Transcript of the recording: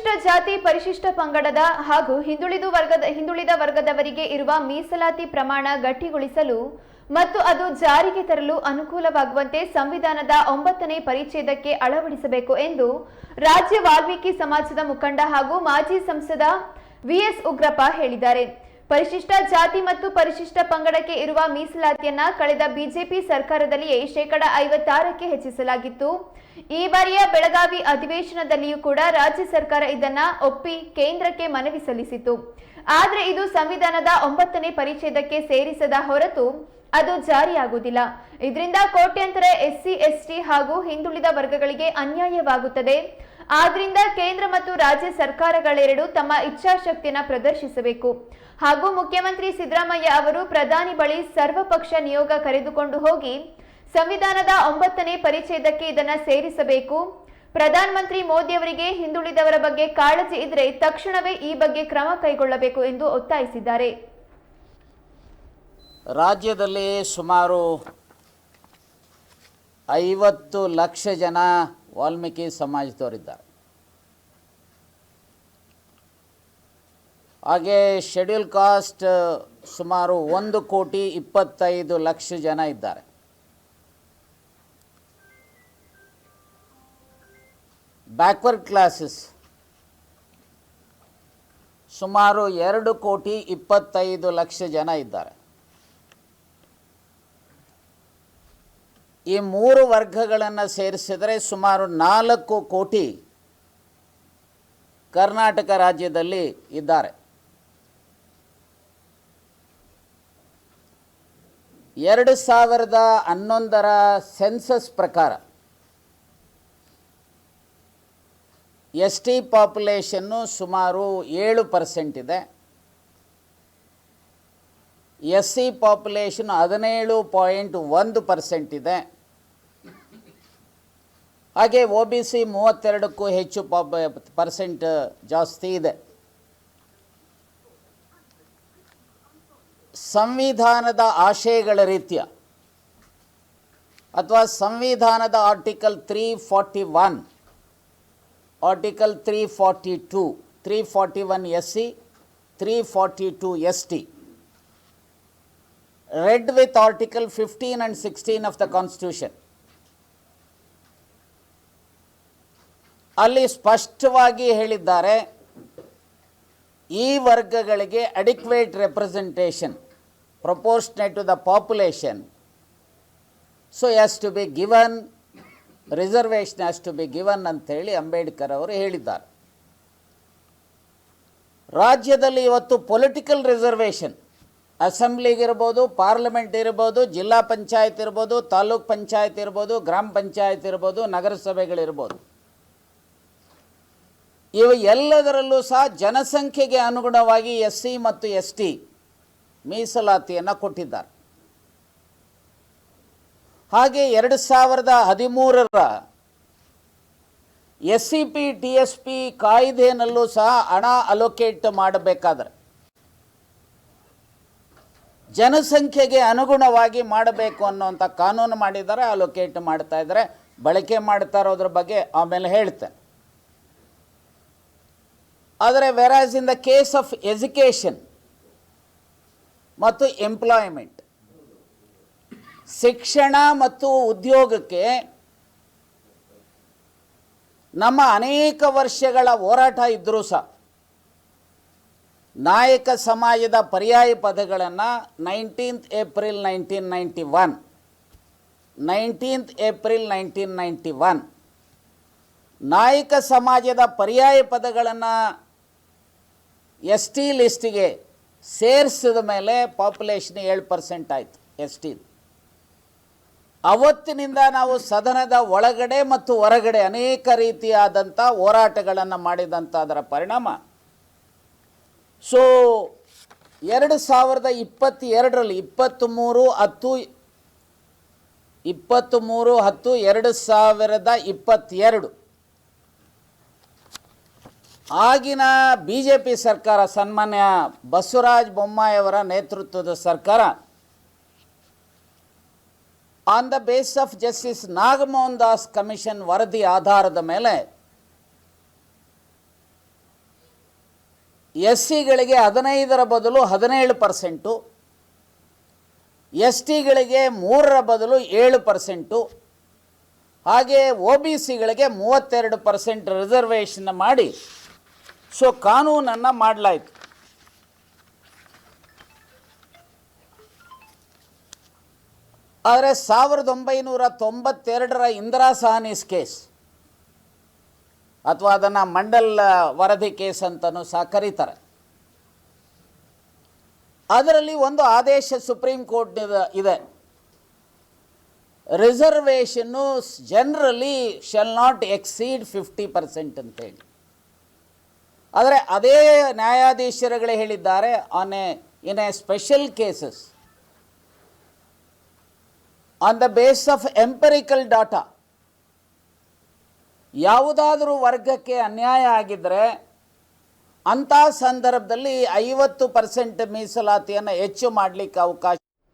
ಪರಿಶಿಷ್ಟ ಜಾತಿ ಪರಿಶಿಷ್ಟ ಪಂಗಡದ ಹಾಗೂ ಹಿಂದುಳಿದ ವರ್ಗದವರಿಗೆ ಇರುವ ಮೀಸಲಾತಿ ಪ್ರಮಾಣ ಗಟ್ಟಿಗೊಳಿಸಲು ಮತ್ತು ಅದು ಜಾರಿಗೆ ತರಲು ಅನುಕೂಲವಾಗುವಂತೆ ಸಂವಿಧಾನದ 9ನೇ ಪರಿಚ್ಛೇದಕ್ಕೆ ಅಳವಡಿಸಬೇಕು ಎಂದು ರಾಜ್ಯ ವಾಲ್ಮೀಕಿ ಸಮಾಜದ ಮುಖಂಡ ಹಾಗೂ ಮಾಜಿ ಸಂಸದ ವಿಎಸ್ ಉಗ್ರಪ್ಪ ಹೇಳಿದ್ದಾರೆ. ಪರಿಶಿಷ್ಟ ಜಾತಿ ಮತ್ತು ಪರಿಶಿಷ್ಟ ಪಂಗಡಕ್ಕೆ ಇರುವ ಮೀಸಲಾತಿಯನ್ನ ಕಳೆದ ಬಿಜೆಪಿ ಸರ್ಕಾರದಲ್ಲಿಯೇ 56% ಹೆಚ್ಚಿಸಲಾಗಿತ್ತು. ಈ ಬಾರಿಯ ಬೆಳಗಾವಿ ಅಧಿವೇಶನದಲ್ಲಿಯೂ ಕೂಡ ರಾಜ್ಯ ಸರ್ಕಾರ ಇದನ್ನ ಒಪ್ಪಿ ಕೇಂದ್ರಕ್ಕೆ ಮನವಿ ಸಲ್ಲಿಸಿತು. ಆದರೆ ಇದು ಸಂವಿಧಾನದ 9ನೇ ಪರಿಚ್ಛೇದಕ್ಕೆ ಸೇರಿಸದ ಹೊರತು ಅದು ಜಾರಿಯಾಗುವುದಿಲ್ಲ. ಇದರಿಂದ ಕೋಟ್ಯಾಂತರ ಎಸ್ಸಿ ಎಸ್ಟಿ ಹಾಗೂ ಹಿಂದುಳಿದ ವರ್ಗಗಳಿಗೆ ಅನ್ಯಾಯವಾಗುತ್ತದೆ. ಆದ್ರಿಂದ ಕೇಂದ್ರ ಮತ್ತು ರಾಜ್ಯ ಸರ್ಕಾರಗಳೆರಡೂ ತಮ್ಮ ಇಚ್ಛಾಶಕ್ತಿಯನ್ನು ಪ್ರದರ್ಶಿಸಬೇಕು ಹಾಗೂ ಮುಖ್ಯಮಂತ್ರಿ ಸಿದ್ದರಾಮಯ್ಯ ಅವರು ಪ್ರಧಾನಿ ಬಳಿ ಸರ್ವಪಕ್ಷ ನಿಯೋಗ ಕರೆದುಕೊಂಡು ಹೋಗಿ ಸಂವಿಧಾನದ 9ನೇ ಪರಿಚ್ಛೇದಕ್ಕೆ ಇದನ್ನು ಸೇರಿಸಬೇಕು. ಪ್ರಧಾನಮಂತ್ರಿ ಮೋದಿ ಅವರಿಗೆ ಹಿಂದುಳಿದವರ ಬಗ್ಗೆ ಕಾಳಜಿ ಇದ್ರೆ ತಕ್ಷಣವೇ ಈ ಬಗ್ಗೆ ಕ್ರಮ ಕೈಗೊಳ್ಳಬೇಕು ಎಂದು ಒತ್ತಾಯಿಸಿದ್ದಾರೆ. ರಾಜ್ಯದಲ್ಲಿ ಸುಮಾರು 50 ಲಕ್ಷ ಜನ ವಾಲ್ಮೀಕಿ ಸಮಾಜದವರಿದ್ದಾರೆ. ಹಾಗೆ ಶೆಡ್ಯೂಲ್ ಕಾಸ್ಟ್ ಸುಮಾರು 1,25,00,000 ಜನ ಇದ್ದಾರೆ. ಬ್ಯಾಕ್ವರ್ಡ್ ಕ್ಲಾಸಸ್ ಸುಮಾರು 2,25,00,000 ಜನ ಇದ್ದಾರೆ. ಈ 3 ವರ್ಗಗಳನ್ನು ಸೇರಿಸಿದರೆ ಸುಮಾರು 4 ಕೋಟಿ ಕರ್ನಾಟಕ ರಾಜ್ಯದಲ್ಲಿ ಇದ್ದಾರೆ. 2011ರ ಸೆನ್ಸಸ್ ಪ್ರಕಾರ ಎಸ್ ಟಿ ಪಾಪ್ಯುಲೇಷನ್ನು ಸುಮಾರು 7% ಇದೆ. ಎಸ್ ಸಿ ಪಾಪ್ಯುಲೇಷನ್ 17.1% ಇದೆ. ಹಾಗೆ ಒ ಬಿ ಸಿ 32ಕ್ಕೂ ಹೆಚ್ಚು ಪರ್ಸೆಂಟ್ ಜಾಸ್ತಿ ಇದೆ. ಸಂವಿಧಾನದ ಆಶಯಗಳ ರೀತ್ಯ ಅಥವಾ ಸಂವಿಧಾನದ article 341, article 342, 341 S C, 342 S T, read with article 15 and 16 of the constitution. ಅಲ್ಲಿ ಸ್ಪಷ್ಟವಾಗಿ ಹೇಳಿದ್ದಾರೆ, ಈ ವರ್ಗಗಳಿಗೆ adequate representation proportionate to the population so has to be given, reservation has to be given ಅಂತ ಹೇಳಿ ಅಂಬೇಡ್ಕರ್ ಅವರು ಹೇಳಿದ್ದಾರೆ. ರಾಜ್ಯದಲ್ಲಿ ಇವತ್ತು ಪೊಲಿಟಿಕಲ್ ರಿಸರ್ವೇಷನ್ ಅಸೆಂಬ್ಲಿಗೆ ಇರ್ಬೋದು, ಪಾರ್ಲಿಮೆಂಟ್ ಇರ್ಬೋದು, ಜಿಲ್ಲಾ ಪಂಚಾಯತ್ ಇರ್ಬೋದು, ತಾಲೂಕ್ ಪಂಚಾಯತ್ ಇರ್ಬೋದು, ಗ್ರಾಮ ಪಂಚಾಯತ್ ಇರ್ಬೋದು, ನಗರಸಭೆಗಳಿರ್ಬೋದು, ಇವು ಎಲ್ಲದರಲ್ಲೂ ಸಹ ಜನಸಂಖ್ಯೆಗೆ ಅನುಗುಣವಾಗಿ ಎಸ್ ಸಿ ಮತ್ತು ಎಸ್ ಟಿ ಮೀಸಲಾತಿಯನ್ನು ಕೊಟ್ಟಿದ್ದಾರೆ. ಹಾಗೆ 2013ರ S C P T S P ಕಾಯ್ದೆನಲ್ಲೂ ಸಹ ಹಣ ಅಲೋಕೇಟ್ ಮಾಡಬೇಕಾದ್ರೆ ಜನಸಂಖ್ಯೆಗೆ ಅನುಗುಣವಾಗಿ ಮಾಡಬೇಕು ಅನ್ನುವಂಥ ಕಾನೂನು ಮಾಡಿದ್ದಾರೆ, ಅಲೋಕೇಟ್ ಮಾಡ್ತಾ ಇದ್ದಾರೆ. ಬಳಕೆ ಮಾಡ್ತಾ ಇರೋದ್ರ ಬಗ್ಗೆ ಆಮೇಲೆ ಹೇಳ್ತೇನೆ. ಆದರೆ whereas in the case of education ಮತ್ತು ಎಂಪ್ಲಾಯ್ಮೆಂಟ್, ಶಿಕ್ಷಣ ಮತ್ತು ಉದ್ಯೋಗಕ್ಕೆ ನಮ್ಮ ಅನೇಕ ವರ್ಷಗಳ ಹೋರಾಟ ಇದ್ದರೂ ಸಹ ನಾಯಕ ಸಮಾಜದ ಪರ್ಯಾಯ ಪದಗಳನ್ನು 19th ಏಪ್ರಿಲ್ 1991 ನಾಯಕ ಸಮಾಜದ ಪರ್ಯಾಯ ಪದಗಳನ್ನು ಎಸ್ ಟಿ ಲಿಸ್ಟಿಗೆ ಸೇರಿಸಿದ ಮೇಲೆ ಪಾಪ್ಯುಲೇಷನ್ 7% ಆಯಿತು ಎಸ್ ಟಿ. ಅವತ್ತಿನಿಂದ ನಾವು ಸದನದ ಒಳಗಡೆ ಮತ್ತು ಹೊರಗಡೆ ಅನೇಕ ರೀತಿಯಾದಂಥ ಹೋರಾಟಗಳನ್ನು ಮಾಡಿದಂಥ ಅದರ ಪರಿಣಾಮ ಸೊ 2022ರಲ್ಲಿ 23/10/2022 ಆಗಿನ ಬಿ ಜೆ ಪಿ ಸರ್ಕಾರ, ಸನ್ಮಾನ್ಯ ಬಸವರಾಜ ಬೊಮ್ಮಾಯಿಯವರ ನೇತೃತ್ವದ ಸರ್ಕಾರ, on the base of justice Nagamohan Das commission ವರದಿ ಆಧಾರದ ಮೇಲೆ ಎಸ್ ಸಿಗಳಿಗೆ 15ರ ಬದಲು 17%, ಎಸ್ ಟಿಗಳಿಗೆ 3ರ ಬದಲು 7%, ಹಾಗೆ ಒ ಬಿ ಸಿಗಳಿಗೆ 32% ರಿಸರ್ವೇಷನ್ ಮಾಡಿ ಸೊ ಕಾನೂನನ್ನು ಮಾಡಲಾಯಿತು. ಆದರೆ 1992ರ ಇಂದಿರಾ ಸಹಾನೀಸ್ ಕೇಸ್ ಅಥವಾ ಅದನ್ನು ಮಂಡಲ್ ವರದಿ ಕೇಸ್ ಅಂತಲೂ ಸಹ ಕರೀತಾರೆ. ಅದರಲ್ಲಿ ಒಂದು ಆದೇಶ ಸುಪ್ರೀಂ ಕೋರ್ಟ್ ಇದೆ, reservation generally shall not exceed 50% ಅಂತೇಳಿ. ಆದರೆ ಅದೇ ನ್ಯಾಯಾಧೀಶರುಗಳೇ ಹೇಳಿದ್ದಾರೆ in a special cases on the base of empirical data, ಯಾವುದಾದರೂ ವರ್ಗಕ್ಕೆ ಅನ್ಯಾಯ ಆಗಿದ್ದರೆ ಅಂಥ ಸಂದರ್ಭದಲ್ಲಿ 50% ಮೀಸಲಾತಿಯನ್ನು ಹೆಚ್ಚು ಮಾಡಲಿಕ್ಕೆ ಅವಕಾಶ